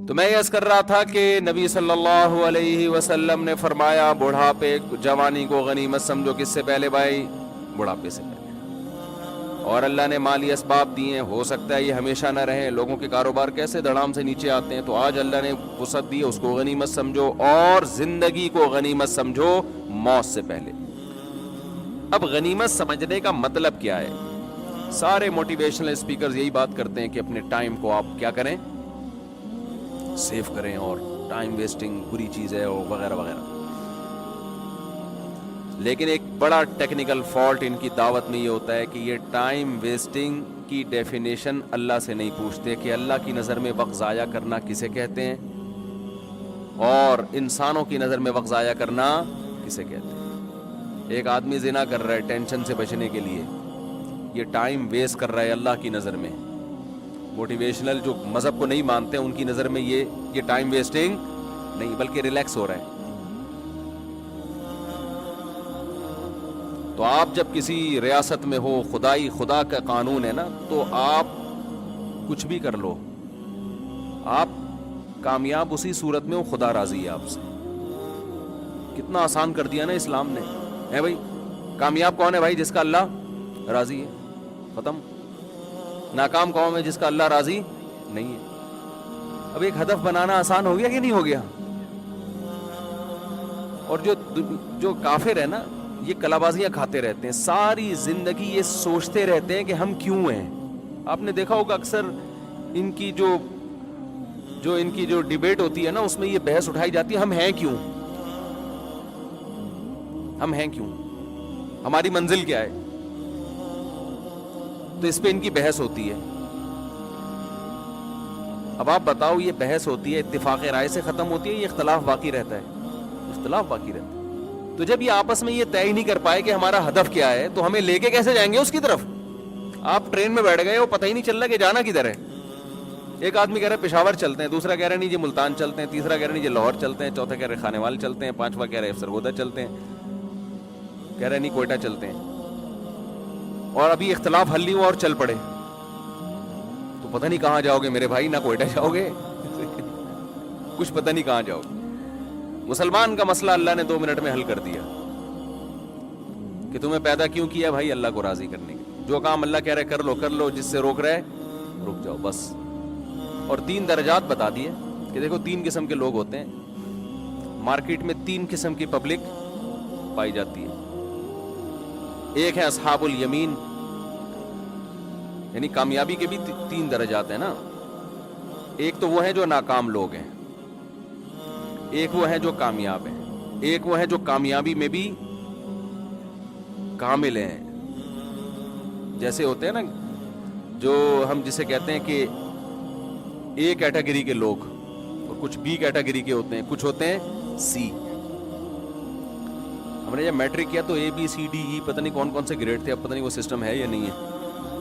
تو میں عرض کر رہا تھا کہ نبی صلی اللہ علیہ وسلم نے فرمایا بڑھاپے جوانی کو غنیمت سمجھو. کس سے پہلے بھائی؟ بڑھاپے سے پہلے. اور اللہ نے مالی اسباب دیے ہیں, ہو سکتا ہے یہ ہمیشہ نہ رہیں, لوگوں کے کاروبار کیسے دھڑام سے نیچے آتے ہیں, تو آج اللہ نے وسعت دی, اس کو غنیمت سمجھو اور زندگی کو غنیمت سمجھو موت سے پہلے. اب غنیمت سمجھنے کا مطلب کیا ہے؟ سارے موٹیویشنل اسپیکرز یہی بات کرتے ہیں کہ اپنے ٹائم کو آپ کیا کریں, سیو کریں, اور ٹائم ویسٹنگ بری چیز ہے اور وغیرہ وغیرہ. لیکن ایک بڑا ٹیکنیکل فالٹ ان کی دعوت میں یہ ہوتا ہے کہ یہ ٹائم ویسٹنگ کی ڈیفینیشن اللہ سے نہیں پوچھتے کہ اللہ کی نظر میں وقت ضائع کرنا کسے کہتے ہیں, اور انسانوں کی نظر میں وقت ضائع کرنا کسے کہتے ہیں. ایک آدمی زنا کر رہا ہے ٹینشن سے بچنے کے لیے, یہ ٹائم ویسٹ کر رہا ہے اللہ کی نظر میں. موٹیویشنل جو مذہب کو نہیں مانتے ان کی نظر میں یہ ٹائم ویسٹنگ نہیں بلکہ ریلیکس ہو رہا ہے. تو آپ جب کسی ریاست میں ہو, خدا کا قانون ہے نا, تو آپ کچھ بھی کر لو, آپ کامیاب اسی صورت میں ہو خدا راضی ہے آپ سے. کتنا آسان کر دیا نا اسلام نے, ہے بھائی. کامیاب کون ہے بھائی؟ جس کا اللہ راضی ہے, ختم. ناکام کون ہے؟ جس کا اللہ راضی نہیں ہے. اب ایک ہدف بنانا آسان ہو گیا کہ نہیں ہو گیا؟ اور جو کافر ہے نا, یہ کلابازیاں کھاتے رہتے ہیں ساری زندگی, یہ سوچتے رہتے ہیں کہ ہم کیوں ہیں. آپ نے دیکھا ہوگا اکثر ان کی جو ڈیبیٹ ہوتی ہے نا, اس میں یہ بحث اٹھائی جاتی ہے, ہم ہیں کیوں, ہم ہیں کیوں, ہماری منزل کیا ہے. تو اس پہ ان کی بحث ہوتی ہے. اب آپ بتاؤ, یہ بحث ہوتی ہے اتفاق رائے سے ختم ہوتی ہے, یہ اختلاف باقی رہتا ہے؟ اختلاف باقی رہتا ہے. تو جب یہ آپس میں یہ طے ہی نہیں کر پائے کہ ہمارا ہدف کیا ہے, تو ہمیں لے کے کیسے جائیں گے اس کی طرف؟ آپ ٹرین میں بیٹھ گئے ہو, پتہ ہی نہیں چل رہا کہ جانا کدھر ہے. ایک آدمی کہہ رہا ہے پشاور چلتے ہیں, دوسرا کہہ رہا ہے نہیں جی ملتان چلتے ہیں, تیسرا کہہ رہا ہے نہیں جی لاہور چلتے ہیں, چوتھا کہہ رہے خانے وال چلتے ہیں, پانچواں کہہ رہے سرگودا چلتے ہیں, کہہ رہے نہیں کوئٹہ چلتے ہیں. اور ابھی اختلاف حل نہیں ہوا اور چل پڑے, تو پتہ نہیں کہاں جاؤ گے میرے بھائی. نہ کوئٹہ جاؤ گے, کچھ پتہ نہیں کہاں جاؤ گے. مسلمان کا مسئلہ اللہ نے 2 منٹ میں حل کر دیا کہ تمہیں پیدا کیوں کیا بھائی؟ اللہ کو راضی کرنے کے. جو کام اللہ کہہ رہے کر لو, جس سے روک رہے رک جاؤ بس. اور 3 درجات بتا دیے کہ دیکھو 3 قسم کے لوگ ہوتے ہیں مارکیٹ میں, 3 قسم کی پبلک پائی جاتی ہے. ایک ہے اصحاب الیمین, یعنی کامیابی کے بھی 3 درجات ہیں نا. ایک تو وہ ہیں جو ناکام لوگ ہیں, ایک وہ ہیں جو کامیاب ہیں, ایک وہ ہیں جو کامیابی میں بھی کامل ہیں. جیسے ہوتے ہیں نا جو ہم جسے کہتے ہیں کہ اے کیٹیگری کے لوگ, اور کچھ بی کیٹیگری کے ہوتے ہیں, کچھ ہوتے ہیں سی. ہم نے جب میٹرک کیا تو اے بی سی ڈی ای پتہ نہیں کون کون سے گریڈ تھے, اب پتہ نہیں وہ سسٹم ہے یا نہیں ہے.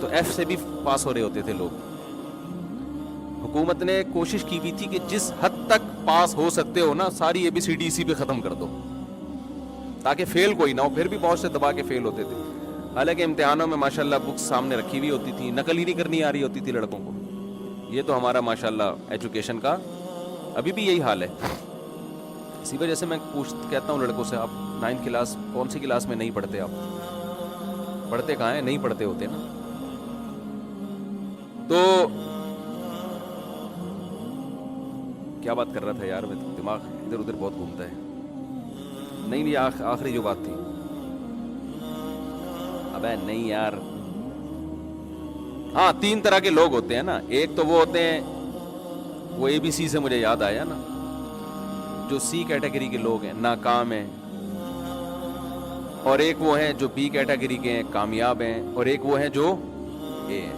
تو ایف سے بھی پاس ہو رہے ہوتے تھے لوگ. حکومت نے کوشش کی بھی تھی کہ جس حد تک پاس ہو سکتے ہو نا, ساری اے بی سی ڈی اسی پہ ختم کر دو تاکہ فیل کوئی نہ ہو. پھر بھی بہت سے دبا کے فیل ہوتے تھے. حالانکہ امتحانوں میں ماشاءاللہ بکس سامنے رکھی ہوئی ہوتی تھی, نقل ہی نہیں کرنی آ رہی ہوتی تھی لڑکوں کو. یہ تو ہمارا ماشاءاللہ ایجوکیشن کا ابھی بھی یہی حال ہے. اسی وجہ سے میں کہتا ہوں لڑکوں سے, آپ 9th کلاس کون سی کلاس میں نہیں پڑھتے؟ آپ پڑھتے کہاں ہیں؟ نہیں پڑھتے ہوتے نا. تو کیا بات کر رہا تھا یار, میں دماغ ادھر ادھر بہت گھومتا ہے. نہیں آخری جو بات تھی, ابے نہیں یار, ہاں 3 طرح کے لوگ ہوتے ہیں نا. ایک تو وہ ہوتے ہیں, وہ اے بی سی سے مجھے یاد آیا نا, جو سی کیٹیگری کے لوگ ہیں, ناکام ہیں. اور ایک وہ ہیں جو بی کیٹیگری کے ہیں, کامیاب ہیں. اور ایک وہ ہیں جو اے ہیں,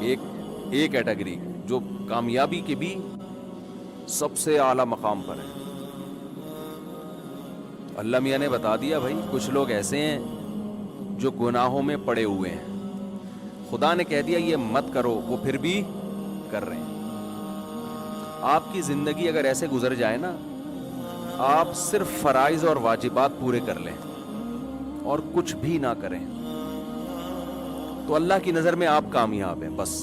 ایک اے کیٹیگری جو کامیابی کے بھی سب سے اعلیٰ مقام پر ہے. اللہ میاں نے بتا دیا بھائی, کچھ لوگ ایسے ہیں جو گناہوں میں پڑے ہوئے ہیں, خدا نے کہہ دیا یہ مت کرو, وہ پھر بھی کر رہے ہیں. آپ کی زندگی اگر ایسے گزر جائے نا, آپ صرف فرائض اور واجبات پورے کر لیں اور کچھ بھی نہ کریں, تو اللہ کی نظر میں آپ کامیاب ہیں. بس